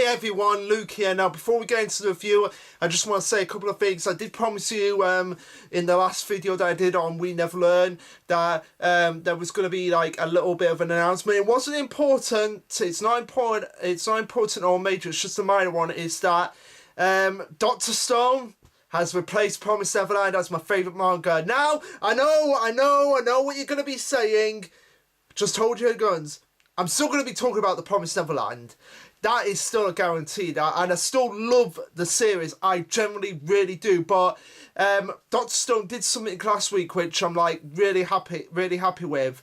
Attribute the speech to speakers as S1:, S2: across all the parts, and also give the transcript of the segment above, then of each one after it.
S1: everyone, Luke here. Now before we get into the review, I just want to say a couple of things. I did promise you in the last video that I did on We Neverland that there was going to be like a little bit of an announcement. It wasn't important, it's not important or major, it's just a minor one. Is that Dr. Stone has replaced Promised Neverland as my favourite manga. Now, I know what you're going to be saying. Just hold your guns. I'm still going to be talking about the Promised Neverland. That is still a guarantee. And I still love the series. I generally really do. But Dr. Stone did something last week which I'm like really happy with.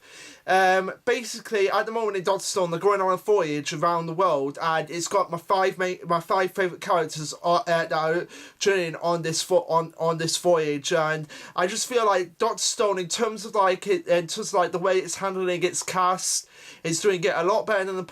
S1: Basically, at the moment in Dr. Stone, they're going on a voyage around the world, and it's got my five favourite characters that are journeying on this voyage. And I just feel like Dr. Stone, in terms of like the way it's handling its cast, is doing it a lot better than the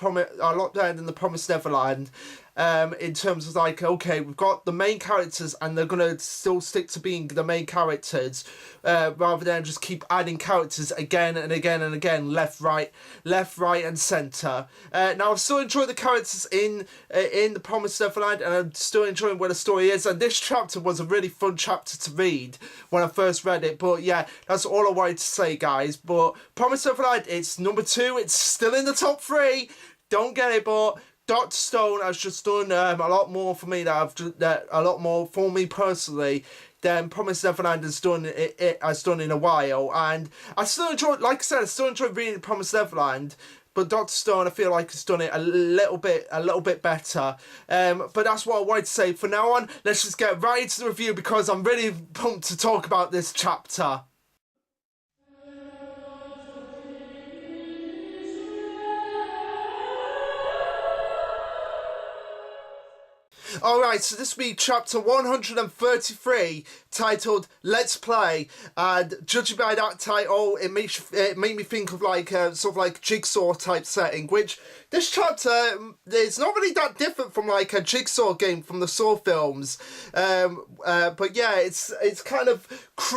S1: Promised Neverland. In terms of like, okay, we've got the main characters and they're gonna still stick to being the main characters, rather than just keep adding characters again and again and again, left, right and centre. Now I still enjoy the characters in the Promised Neverland, and I'm still enjoying where the story is, and this chapter was a really fun chapter to read when I first read it. But yeah, that's all I wanted to say, guys. But Promised Neverland, it's number 2, it's still in the top 3, don't get it, but Dr. Stone has just done a lot more for me, a lot more for me personally than Promised Neverland has done in a while. And I still enjoy, like I said, I still enjoy reading Promised Neverland, but Dr. Stone, I feel like has done it a little bit better. But that's what I wanted to say. For now on, let's just get right into the review because I'm really pumped to talk about this chapter. Alright, so this will be chapter 133, titled Let's Play, and judging by that title, it made me think of like sort of like Jigsaw type setting, which this chapter is not really that different from like a Jigsaw game from the Saw films. But yeah, it's kind of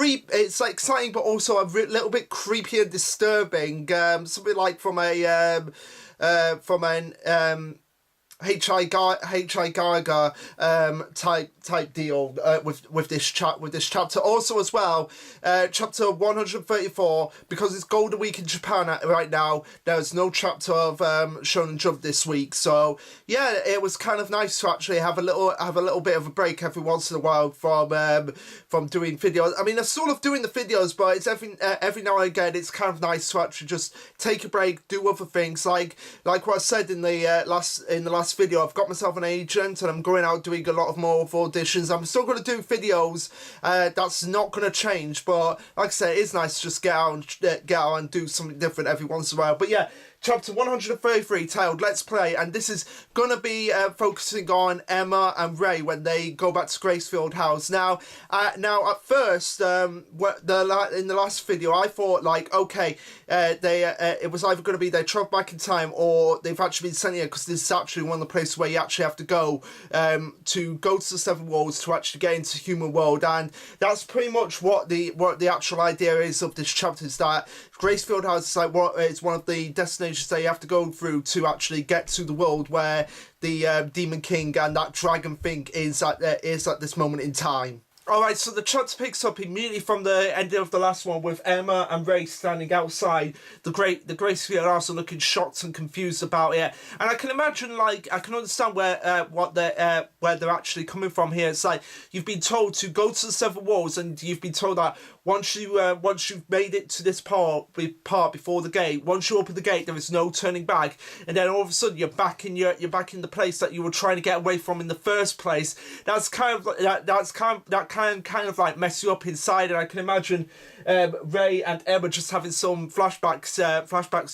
S1: it's like exciting but also a little bit creepy and disturbing, something like from an H.I. Geiger type deal with this chapter. Also as well, chapter 134, because it's Golden Week in Japan right now, there's no chapter of Shonen Jump this week. So yeah, it was kind of nice to actually have a little bit of a break every once in a while from doing videos. I mean, I'm sort of doing the videos, but it's every now and again it's kind of nice to actually just take a break, do other things, like what I said in the last video. I've got myself an agent and I'm going out doing a lot of more auditions. I'm still going to do videos, that's not going to change, but like I said, it is nice to just get out and do something different every once in a while. But yeah, chapter 133, titled Let's Play, and this is going to be focusing on Emma and Ray when they go back to Gracefield House. Now at first, in the last video, I thought like, okay, it was either going to be they travel back in time or they've actually been sent here, because this is actually one of the places where you actually have to go to the Seven Worlds to actually get into the human world. And that's pretty much what the actual idea is of this chapter, is that Gracefield House is like it's one of the destinations that you have to go through to actually get to the world where the Demon King and that dragon thing is at this moment in time. Alright, so the chapter picks up immediately from the ending of the last one, with Emma and Ray standing outside the Gracefield House and looking shocked and confused about it. And I can imagine, like, I can understand where they're actually coming from here. It's like, you've been told to go to the Seven Walls, and you've been told that once you've made it to this part before the gate, once you open the gate, there is no turning back. And then all of a sudden you're back in the place that you were trying to get away from in the first place. That's kind of like mess you up inside. And I can imagine Ray and Emma just having some flashbacks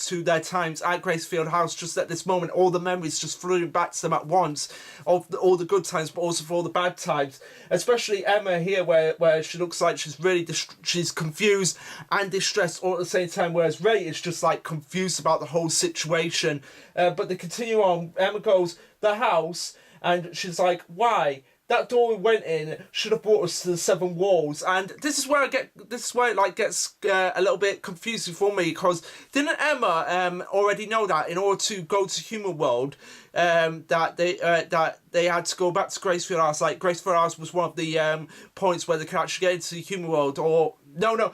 S1: to their times at Gracefield House just at this moment. All the memories just flooding back to them at once of all the good times, but also for all the bad times. Especially Emma here, where she looks like she's really she's confused and distressed all at the same time, whereas Ray is just like confused about the whole situation. But they continue on. Emma goes, the house, and she's like, why? that door we went in should have brought us to the seven walls. And this is where it like gets a little bit confusing for me, because didn't Emma already know that in order to go to Human World, that they had to go back to Gracefield House? Like, Gracefield House was one of the points where they could actually get into the Human World. Or no,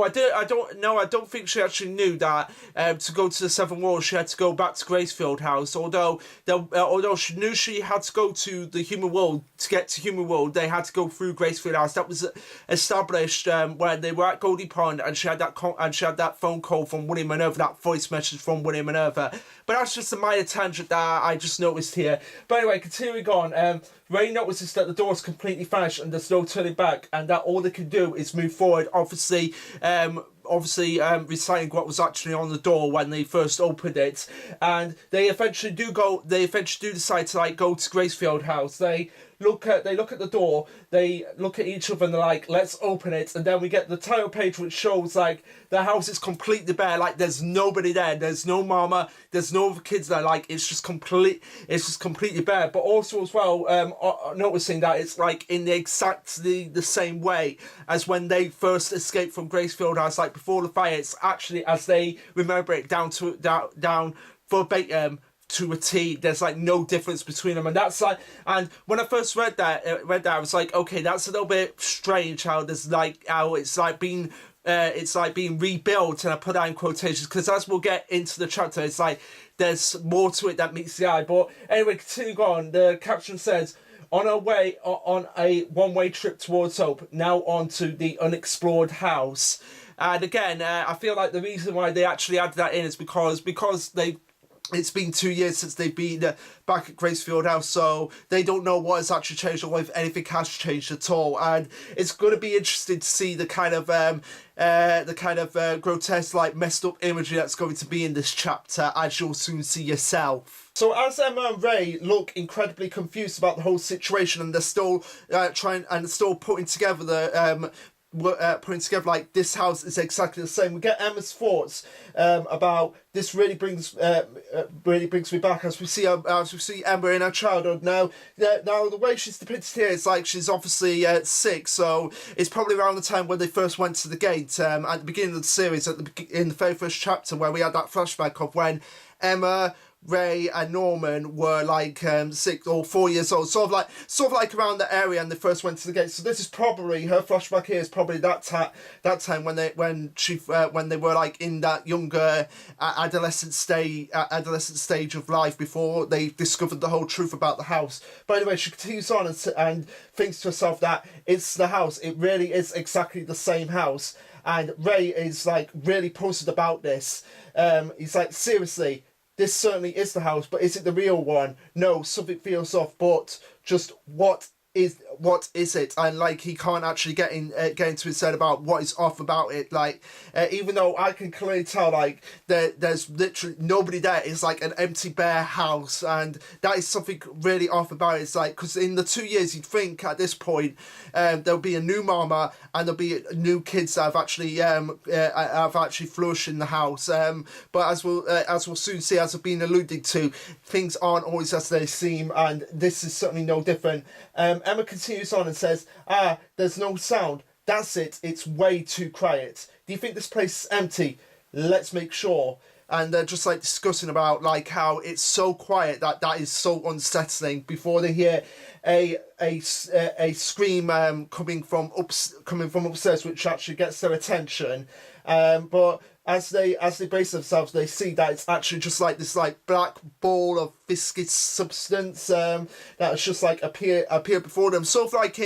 S1: I don't think she actually knew that to go to the Seven Walls she had to go back to Gracefield House. Although she knew she had to go to the Human World to get to Human World, they had to go through Gracefield House. That was established when they were at Goldie Pond, and she had that phone call from William Minerva, that voice message from William Minerva. But that's just a minor tangent that I just noticed here. But anyway, continuing on, Ray notices that the door is completely vanished and there's no turning back, and that all they can do is move forward. Obviously, reciting what was actually on the door when they first opened it, and they eventually do decide to like go to Gracefield House. They look at the door, they look at each other and they're like, let's open it. And then we get the title page which shows like the house is completely bare, like there's nobody there, there's no mama, there's no other kids there, like it's just completely bare. But also as well, noticing that it's like in exactly the same way as when they first escaped from Gracefield House, like before the fire. It's actually, as they remember it, down verbatim to a T. There's like no difference between them, and that's like, and when I first read that I was like, okay, that's a little bit strange how it's like being rebuilt, and I put that in quotations because as we'll get into the chapter, it's like there's more to it that meets the eye. But anyway, continuing on, the caption says, on a one-way trip towards hope, now on to the unexplored house. And again, I feel like the reason why they actually added that in is because it's been 2 years since they've been back at Gracefield House, so they don't know what has actually changed or if anything has changed at all. And it's going to be interesting to see the kind of grotesque, like messed up imagery that's going to be in this chapter, as you'll soon see yourself. So as Emma and Ray look incredibly confused about the whole situation, and they're still putting together like this house is exactly the same, we get Emma's thoughts about this. Really brings me back as we see Emma in her childhood. Now the way she's depicted here, it's like she's obviously 6, so it's probably around the time when they first went to the gate at the beginning of the series, in the very first chapter, where we had that flashback of when Emma, Ray and Norman were like 6 or 4 years old, sort of like around the area, and they first went to the gate. So this is probably her flashback here, is probably that time when they were like in that younger adolescent stage of life before they discovered the whole truth about the house. But anyway, she continues on and thinks to herself that it's the house. It really is exactly the same house. And Ray is like really puzzled about this. He's like, seriously, this certainly is the house, but is it the real one? No, something feels off, but just what is it? And like, he can't actually get into his head about what is off about it. Like, even though I can clearly tell, like, there's literally nobody there. It's like an empty, bare house, and that is something really off about it. It's like, because in the 2 years, you'd think at this point there'll be a new mama and there'll be new kids that have actually flourished in the house. But as we'll soon see, as I've been alluding to, things aren't always as they seem, and this is certainly no different. Emma continues on and says, there's no sound. That's it. It's way too quiet. Do you think this place is empty? Let's make sure. And they're just like discussing about like how it's so quiet that is so unsettling, before they hear a scream coming from upstairs, which actually gets their attention. But as they brace themselves, they see that it's actually just like this like black ball of viscous substance that's just like appear before them, sort of like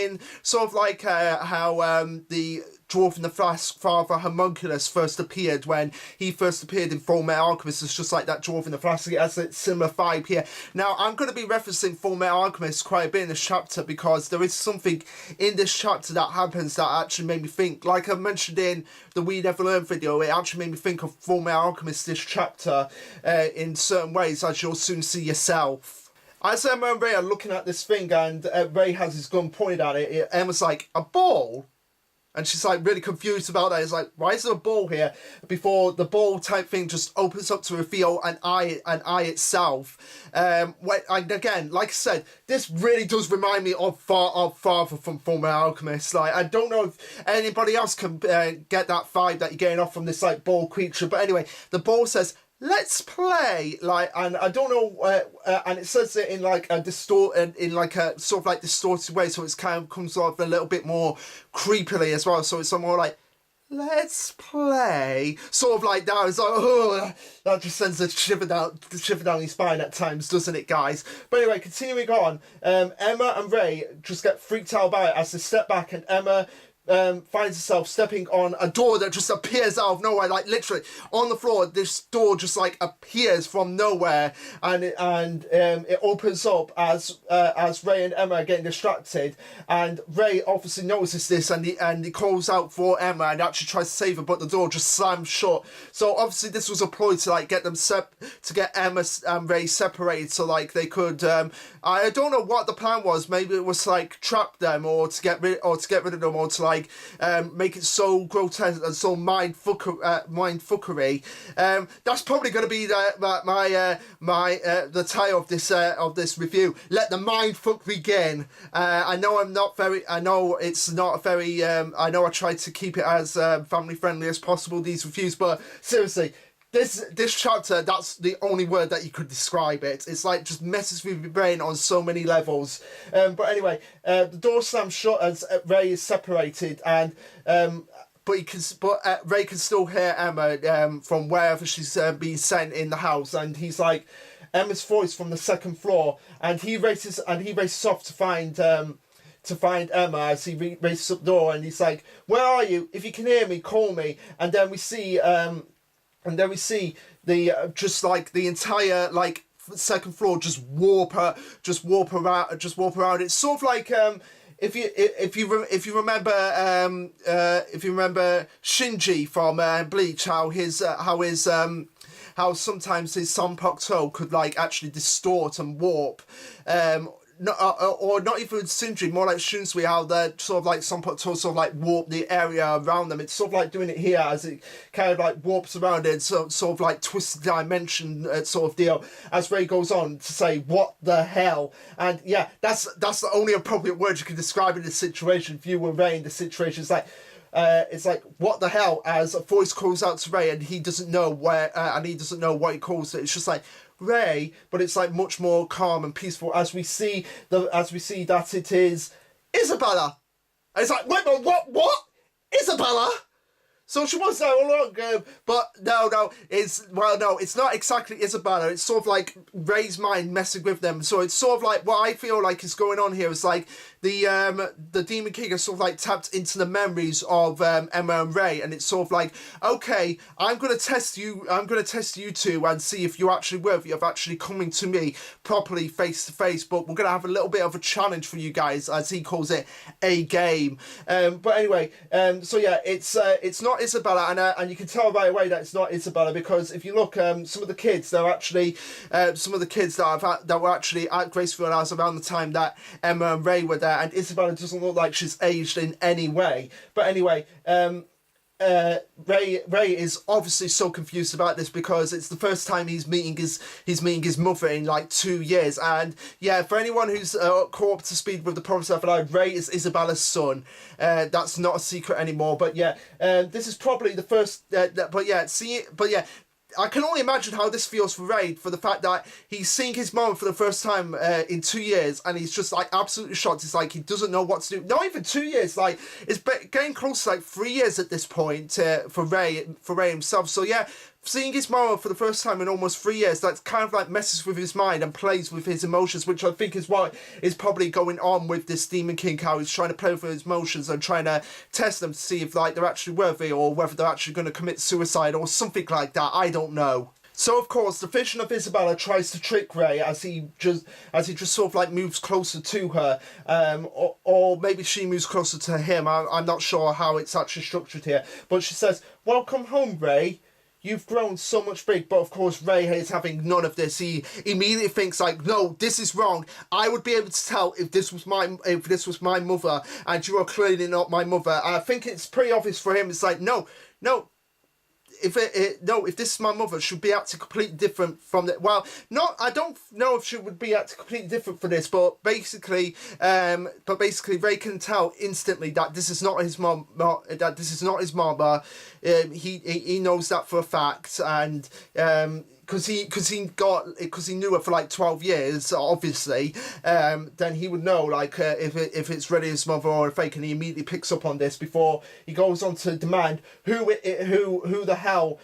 S1: how the dwarf in the flask father homunculus first appeared when he first appeared in Fullmetal Alchemist. It's just like that dwarf in the flask. It has a similar vibe here. Now I'm going to be referencing Fullmetal Alchemist quite a bit in this chapter, because there is something in this chapter that happens that actually made me think, like I mentioned in the We Never Learn video, it actually made me think of Fullmetal Alchemist, this chapter, in certain ways, as you'll soon see yourself. As Emma and Ray are looking at this thing, and Ray has his gun pointed at it, Emma's like, a ball? And she's like really confused about that. It's like, why is there a ball here? Before the ball type thing just opens up to reveal an eye itself. And again, like I said, this really does remind me of Father from Fullmetal Alchemist. Like, I don't know if anybody else can get that vibe that you're getting off from this like ball creature. But anyway, the ball says, let's play, like, and I don't know, and it says it in like a distorted way, so it's kind of comes off a little bit more creepily as well. So it's more like, let's play, sort of like that. It's like, oh, that just sends a shiver down your spine at times, doesn't it, guys? But anyway, continuing on, Emma and Ray just get freaked out about it as they step back, and Emma finds herself stepping on a door that just appears out of nowhere, like literally on the floor. This door just like appears from nowhere, and it opens up as Ray and Emma are getting distracted, and Ray obviously notices this, and he calls out for Emma and actually tries to save her, but the door just slams shut. So obviously this was a ploy to like get them to get Emma and Ray separated, so like they could I don't know what the plan was. Maybe it was to like trap them, or to get rid of them, or to like make it so grotesque and so mindfuckery. That's probably going to be the title of this review. Let the mindfuck begin. I know it's not very. I know I tried to keep it as family friendly as possible, these reviews, but seriously. This chapter, that's the only word that you could describe it. It's like just messes with your brain on so many levels. But anyway, the door slams shut as Ray is separated, and Ray can still hear Emma from wherever she's being sent in the house, and he's like Emma's voice from the second floor, and he races off to find Emma as he races up the door, and he's like, "Where are you? If you can hear me, call me." And then we see the just like the entire like second floor just warp around. It's sort of like if you remember Shinji from Bleach, how sometimes his Sanpokto could like actually distort and warp. Or not even Sindri, more like Shunsui, how they're sort of like some sort of like warp the area around them. It's sort of like doing it here as it kind of like warps around it, sort of like twisted dimension sort of deal. As Ray goes on to say, "What the hell?" And yeah, that's the only appropriate word you can describe in this situation. If you were Ray in the situation, it's like what the hell, as a voice calls out to Ray, and he doesn't know where, and he doesn't know what he calls it. It's just like Ray, but it's like much more calm and peaceful as we see that it is Isabella. And it's like, wait, but what? Isabella? So she was there all along, but no, it's not exactly Isabella. It's sort of like Ray's mind messing with them. So it's sort of like what I feel like is going on here is like the Demon King has sort of like tapped into the memories of Emma and Ray, and it's sort of like, okay, I'm gonna test you two and see if you're actually worthy of actually coming to me properly face to face. But we're gonna have a little bit of a challenge for you guys, as he calls it, a game. But anyway, so yeah, it's not Isabella, and you can tell right away that it's not Isabella, because if you look, some of the kids that were actually at Gracefield House around the time that Emma and Ray were there, and Isabella doesn't look like she's aged in any way. But anyway, Ray is obviously so confused about this, because it's the first time he's meeting his mother in like 2 years. And yeah, for anyone who's caught up to speed with the Promise of Life, Ray is Isabella's son. That's not a secret anymore. But yeah, this is probably the first. I can only imagine how this feels for Ray, for the fact that he's seeing his mom for the first time in 2 years, and he's just like absolutely shocked. It's like he doesn't know what to do. Not even 2 years, like it's getting close to like 3 years at this point for Ray himself. So yeah, seeing his mom for the first time in almost 3 years, that kind of like messes with his mind and plays with his emotions, which I think is what is probably going on with this Demon King, how he's trying to play with his emotions and trying to test them to see if like they're actually worthy, or whether they're actually going to commit suicide or something like that. I don't know. So of course the vision of Isabella tries to trick Ray as he just sort of like moves closer to her, or maybe she moves closer to him. I'm not sure how it's actually structured here, but she says, "Welcome home, Ray. you've grown so much big. But of course, Ray is having none of this. He immediately thinks like, no, this is wrong. I would be able to tell if this was my mother, and you are clearly not my mother. And I think it's pretty obvious for him. It's like, no. If if this is my mother, she would be acting completely different from that. Well, I don't know if she would be acting completely different for this, but basically, Ray can tell instantly that this is not his mom. That this is not his mama. He knows that for a fact, and because he knew her for like 12 years, obviously, then he would know like if it's really his mother or a fake, and he immediately picks up on this before he goes on to demand who the hell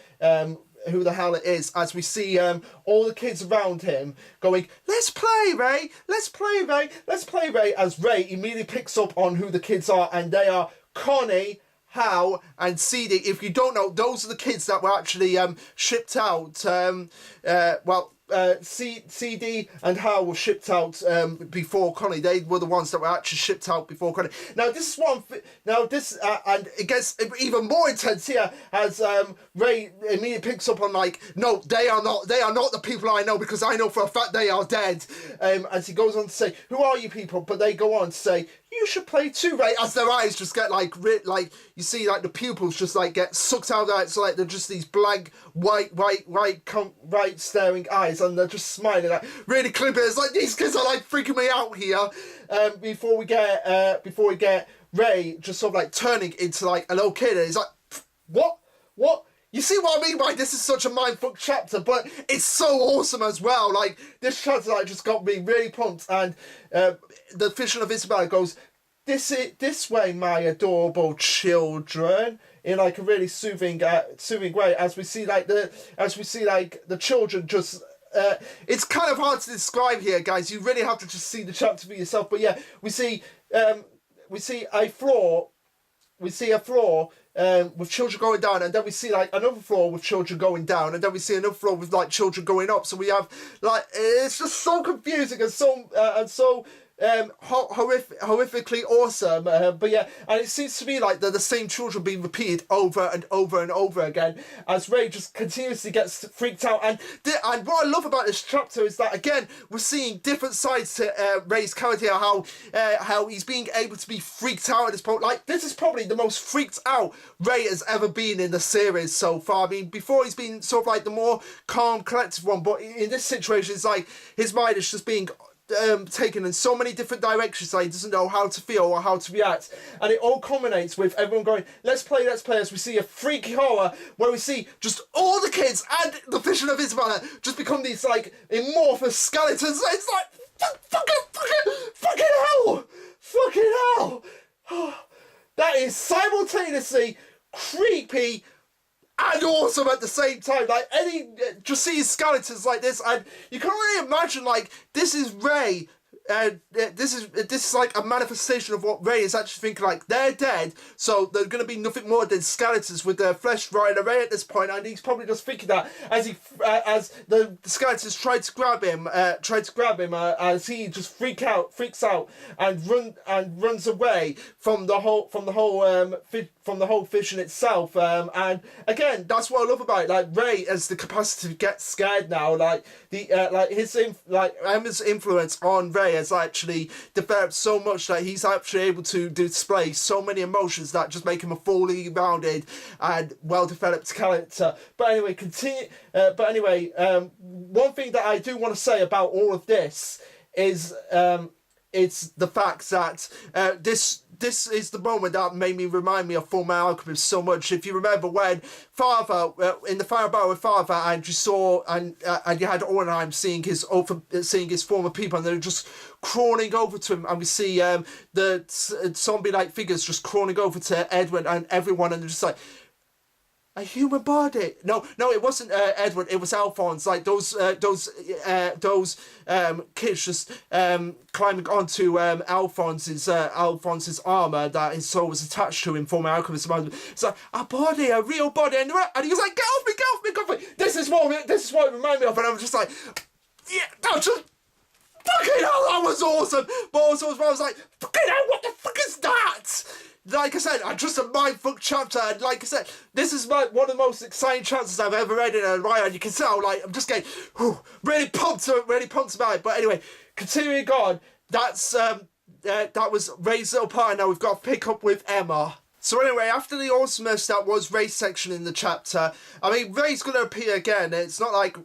S1: it is, as we see all the kids around him going, let's play, Ray, let's play, Ray, let's play, Ray, as Ray immediately picks up on who the kids are, and they are Connie, Hal, and CD. If you don't know, those are the kids that were actually shipped out. CD and Hal were shipped out before Connie. They were the ones that were actually shipped out before Connie. Now this is and it gets even more intense here as Ray immediately picks up on like, no, they are not the people I know, because I know for a fact they are dead. As he goes on to say, who are you people? But they go on to say, you should play too, Ray, as their eyes just get like you see like the pupils just like get sucked out of that. So like they're just these blank white staring eyes, and they're just smiling like really creepy. It's like these kids are like freaking me out here. Before we get Ray just sort of like turning into like a little kid, and he's like, what? You see what I mean by this is such a mindfuck chapter, but it's so awesome as well. Like, this chapter like just got me really pumped, and the vision of Isabella goes, this way, my adorable children, in like a really soothing way, as we see the children just. It's kind of hard to describe here, guys. You really have to just see the chapter for yourself. But yeah, we see a floor. We see a floor with children going down, and then we see like another floor with children going down, and then we see another floor with like children going up. So we have like, it's just so confusing and so horrifically awesome. But yeah, and it seems to me like they're the same children being repeated over and over and over again, as Ray just continuously gets freaked out. And what I love about this chapter is that again we're seeing different sides to Ray's character, how he's being able to be freaked out at this point. Like, this is probably the most freaked out Ray has ever been in the series so far. I mean, before he's been sort of like the more calm, collected one, but in this situation it's like his mind is just being taken in so many different directions that he doesn't know how to feel or how to react, and it all culminates with everyone going, let's play, as we see a freaky horror where we see just all the kids and the vision of Isabella just become these like amorphous skeletons. It's like fucking hell. That is simultaneously creepy and awesome at the same time. Like, just seeing skeletons like this, and you can only imagine like this is Ray. This is like a manifestation of what Ray is actually thinking. Like, they're dead, so they're going to be nothing more than skeletons with their flesh rotting away at this point, and he's probably just thinking that as the skeletons try to grab him, as he just freaks out and runs away from the whole vision itself. And again, that's what I love about it. Like, Ray has the capacity to get scared now. Like Emma's influence on Ray has actually developed so much that he's actually able to display so many emotions that just make him a fully rounded and well-developed character. But anyway, one thing that I do want to say about all of this is it's the fact that this is the moment that made me remind me of Fullmetal Alchemist so much. If you remember when Father, in the final battle with Father, and you saw, and you had Ornheim seeing his former people, and they're just crawling over to him, and we see the zombie-like figures just crawling over to Edwin and everyone, and they're just like, a human body. No, it wasn't Edward. It was Alphonse. Like those kids just climbing onto Alphonse's armor that his soul was attached to in Fullmetal Alchemist. It's like a real body, and he was like, get off me. This is what it reminded me of, and I was just like, yeah, that was just fucking hell, that was awesome. But also as well, I was like, fucking hell, what the fuck is that? like I said, just a mindfuck chapter, and like I said, this is one of the most exciting chapters I've ever read in a while, and you can tell, like, I'm just getting really pumped about it. But anyway, continuing on, that was Ray's little part, and now we've got to pick up with Emma. So anyway, after the awesomeness that was Ray's section in the chapter, I mean, Ray's going to appear again. It's not like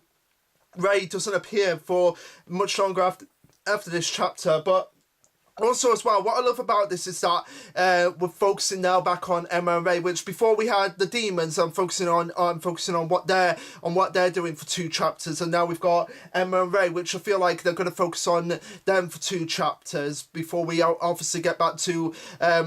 S1: Ray doesn't appear for much longer after this chapter, but also as well, what I love about this is that we're focusing now back on Emma and Ray, which before we had the demons. I'm focusing on what they're doing for 2 chapters, and now we've got Emma and Ray, which I feel like they're going to focus on them for 2 chapters before we obviously get back to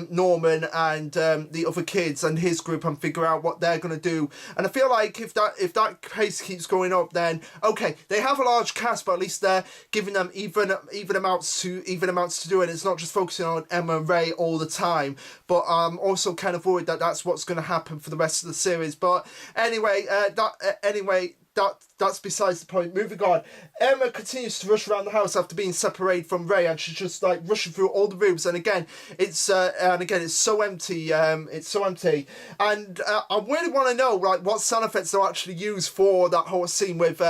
S1: Norman and the other kids and his group and figure out what they're going to do. And I feel like if that pace keeps going up, then okay, they have a large cast, but at least they're giving them even amounts to do it. It's not just focusing on Emma and Ray all the time, but I'm also kind of worried that that's what's going to happen for the rest of the series. But anyway, that's besides the point. Moving on, Emma continues to rush around the house after being separated from Ray, and she's just like rushing through all the rooms. And again, it's so empty. It's so empty, and I really want to know like what sound effects they'll actually use for that whole scene with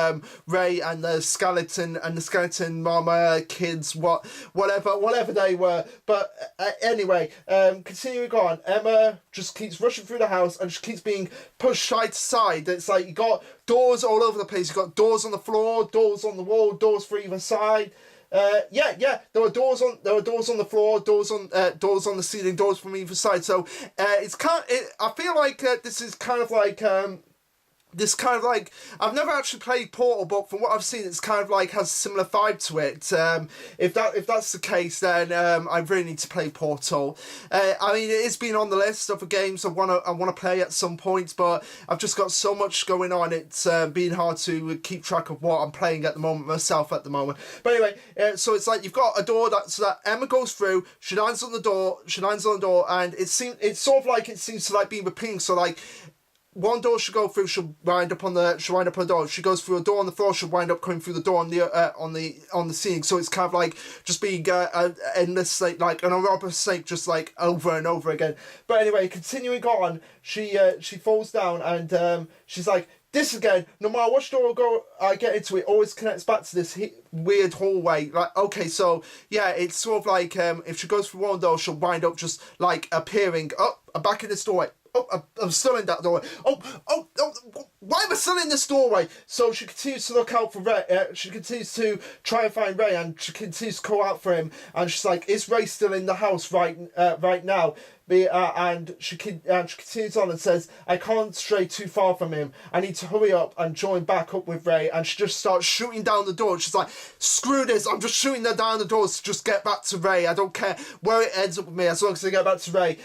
S1: Ray and the skeleton mama kids, whatever they were. But anyway, continuing on, Emma just keeps rushing through the house, and she keeps being pushed side to side. It's like you got doors all over the place. You got doors on the floor, doors on the wall, doors for either side. There were doors on the floor, doors on the ceiling, doors from either side. So I feel like this is kind of like I've never actually played Portal, but from what I've seen, it's kind of like has a similar vibe to it. If that's the case, then I really need to play Portal. I mean, it has been on the list of the games I wanna play at some point, but I've just got so much going on. It's been hard to keep track of what I'm playing at the moment myself at the moment. But anyway, so it's like you've got a door that Emma goes through. She lands on the door, and it seems to like being repeating. So like, one door she'll go through, she'll wind up on the door. She goes through a door on the floor, she'll wind up coming through the door on the ceiling. So it's kind of like just being endless, like an aerobic snake, just like over and over again. But anyway, continuing on, she falls down, and she's like, this again, no matter which door I get into, it always connects back to this weird hallway. Like, okay, so yeah, it's sort of like if she goes through one door, she'll wind up just like appearing. Oh, I'm back in this doorway. Oh, I'm still in that doorway. Oh, why am I still in this doorway? So she continues to look out for Ray. She continues to try and find Ray, and she continues to call out for him. And she's like, is Ray still in the house right now? And she continues on and says, I can't stray too far from him. I need to hurry up and join back up with Ray. And she just starts shooting down the door. She's like, screw this, I'm just shooting down the doors to just get back to Ray. I don't care where it ends up with me, as long as I get back to Ray.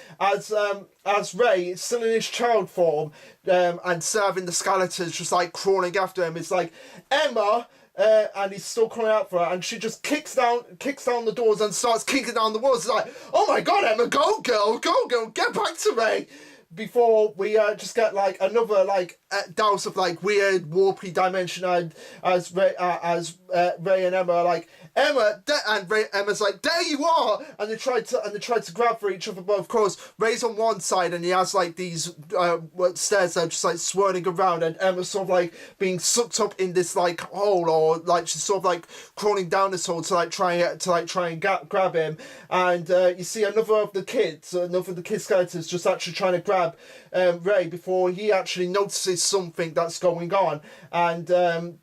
S1: As Ray is still in his child form, and still having the skeletons just like crawling after him, it's like, Emma, and he's still crying out for her, and she just kicks down the doors and starts kicking down the walls. It's like, oh my god, Emma, go girl, get back to Ray. Before we just get like another like douse of like weird warpy dimension, and as Ray and Emma are like, Emma's like, there you are, and they tried to grab for each other, but of course Ray's on one side and he has like these stairs that are just like swirling around, and Emma's sort of like being sucked up in this like hole, or like she's sort of like crawling down this hole to try and grab him, and you see another of the kid skeletons just actually trying to grab Ray before he actually notices something that's going on, and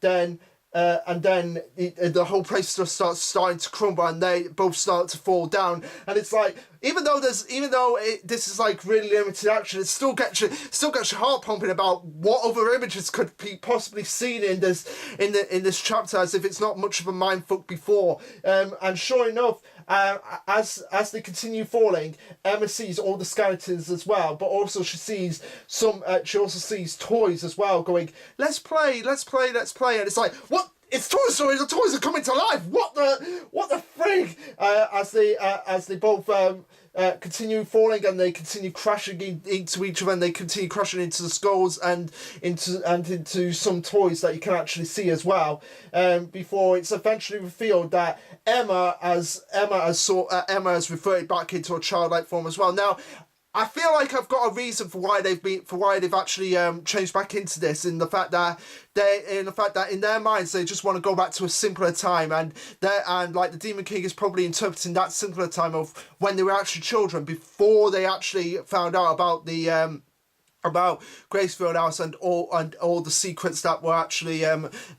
S1: then the whole place just starting to crumble, and they both start to fall down. And it's like, even though this is like really limited action, it still gets your heart pumping about what other images could be possibly seen in this chapter, as if it's not much of a mindfuck before. And sure enough, as they continue falling, Emma sees all the skeletons as well, but also she sees she also sees toys as well, going, let's play, and it's like, what? It's Toy Story. The toys are coming to life. What the frig? As they both continue falling, and they continue crashing into each other, and they continue crashing into the skulls and into some toys that you can actually see as well. Before it's eventually revealed that Emma has reverted back into a childlike form as well. Now, I feel like I've got a reason for why they've actually changed back into this, in the fact that in their minds they just want to go back to a simpler time, and like the Demon King is probably interpreting that simpler time of when they were actually children, before they actually found out about the about Gracefield House and all the secrets that were actually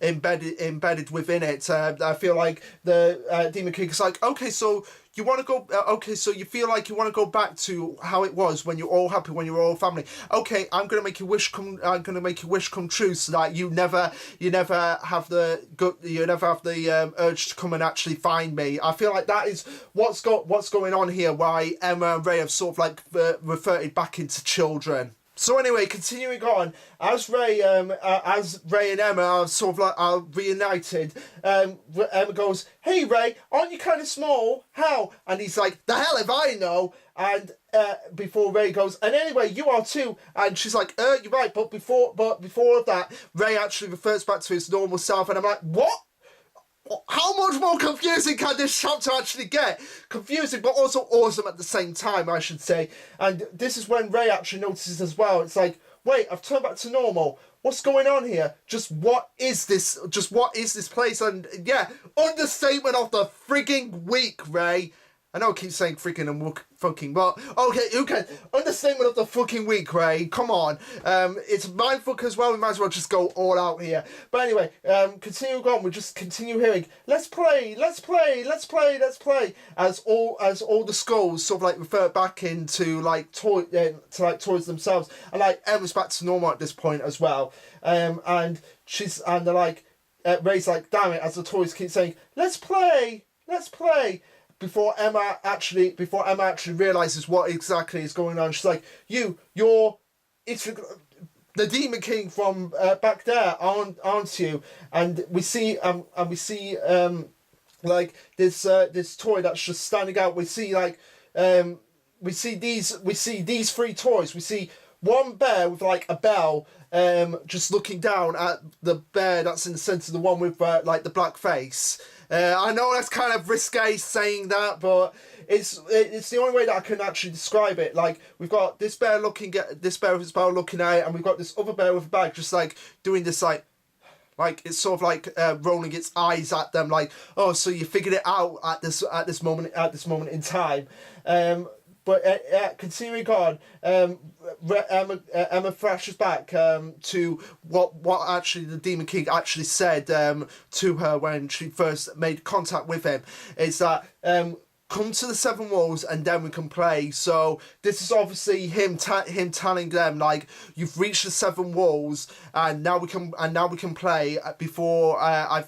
S1: embedded within it. I feel like the Demon King is like, okay, so you want to go, so you feel like you want to go back to how it was when you're all happy, when you're all family. Okay, I'm gonna make your wish come true, so that you never have the urge to come and actually find me. I feel like that is what's going on here. Why Emma and Ray have sort of like reverted back into children. So anyway, continuing on, as Ray and Emma are sort of are reunited, Emma goes, "Hey Ray, aren't you kind of small? How?" And he's like, "The hell if I know." And before Ray goes, "And anyway, you are too." And she's like, "You're right, but before that, Ray actually refers back to his normal self." And I'm like, "What? How much more confusing can this chapter actually get?" Confusing, but also awesome at the same time, I should say. And this is when Ray actually notices as well. It's like, wait, I've turned back to normal. What's going on here? Just what is this place? And yeah, understatement of the frigging week, Ray. I know I keep saying freaking and fucking, but okay, who can? Understatement of the fucking week, Ray. Come on. It's mindfuck as well. We might as well just go all out here. But anyway, continuing on, we just continue hearing, let's play. As all the skulls sort of like revert back into like toys themselves, and like Emma's back to normal at this point as well. And they're like, Ray's like, damn it, as the toys keep saying, let's play. Before Emma actually realizes what exactly is going on, she's like, it's the Demon King from back there, aren't you? And we see like this toy that's just standing out. We see these three toys. We see one bear with like a bell, just looking down at the bear that's in the centre, the one with like the black face. I know that's kind of risque saying that, but it's the only way that I can actually describe it. Like, we've got this bear with his bell looking at it, and we've got this other bear with a bag just like doing this like it's sort of like rolling its eyes at them, like, oh, so you figured it out at this moment in time. But continuing on, Emma flashes back to what actually the Demon King actually said to her when she first made contact with him. Is that come to the Seven Walls and then we can play. So this is obviously him telling them, like, you've reached the Seven Walls and now we can play. Before I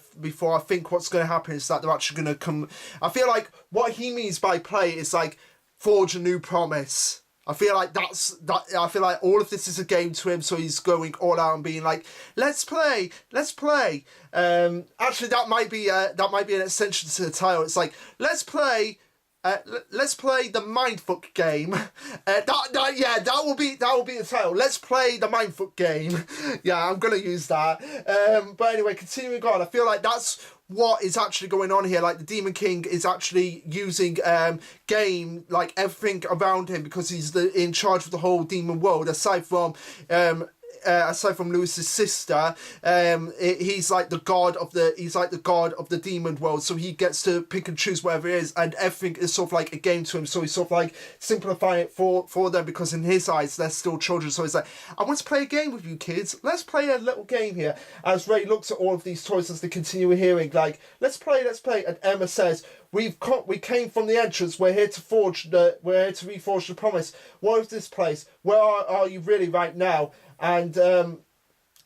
S1: think what's going to happen is that they're actually going to come. I feel like what he means by play is like forge a new promise. I feel like I feel like all of this is a game to him, so he's going all out and being like, let's play. Actually, that might be an extension to the title. It's like, let's play the Mindfuck game. That will be the title. Let's play the Mindfuck game. Yeah, I'm gonna use that. But anyway, continuing on, I feel like that's what is actually going on here. Like, the Demon King is actually using game, like everything around him, because he's in charge of the whole demon world, aside from Lewis's sister. He's like the god of the demon world, so he gets to pick and choose whatever it is, and everything is sort of like a game to him, so he's sort of like simplifying it for them, because in his eyes they're still children. So he's like, I want to play a game with you kids, let's play a little game here. As Ray looks at all of these toys as they continue hearing, like, let's play, and Emma says, we came from the entrance. We're here to reforge the promise. What is this place? Where are you really right now? And I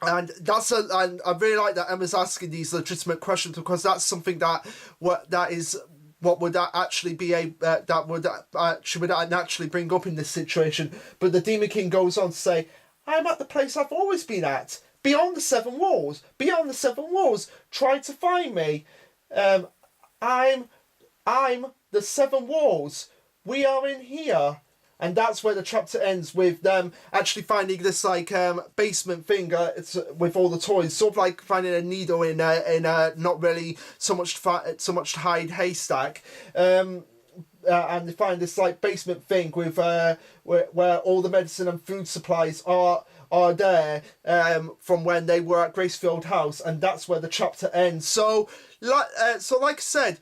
S1: really like that Emma's asking these legitimate questions, because that's something that would actually she would naturally bring up in this situation. But the Demon King goes on to say, I'm at the place I've always been at, beyond the Seven Walls. Try to find me. I'm the Seven Walls. We are in here. And that's where the chapter ends, with them actually finding this like basement thing with all the toys, sort of like finding a needle in a not really so much to hide haystack. and they find this like basement thing with where all the medicine and food supplies are there from when they were at Gracefield House, and that's where the chapter ends. So like I said,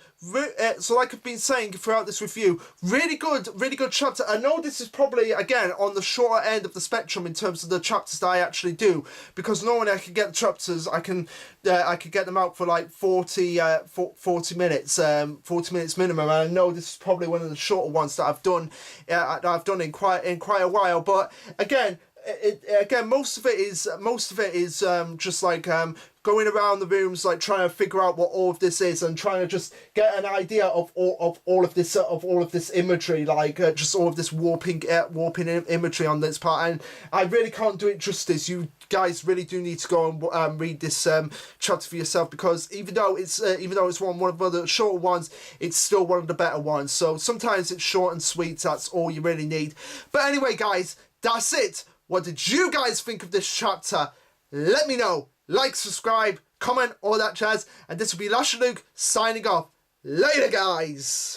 S1: so like I've been saying throughout this review, really good chapter. I know this is probably, again, on the shorter end of the spectrum in terms of the chapters that I actually do, because normally I can get the chapters, I can get them out for like 40 minutes, 40 minutes minimum. And I know this is probably one of the shorter ones that I've done in quite a while. But again, most of it is just like going around the rooms, like trying to figure out what all of this is, and trying to just get an idea of all of this imagery, like just all of this warping imagery on this part. And I really can't do it justice. You guys really do need to go and read this chapter for yourself, because even though it's one of the shorter ones, it's still one of the better ones. So sometimes it's short and sweet. That's all you really need. But anyway, guys, that's it. What did you guys think of this chapter? Let me know. Like, subscribe, comment, all that jazz. And this will be Lash and Luke signing off. Later, guys.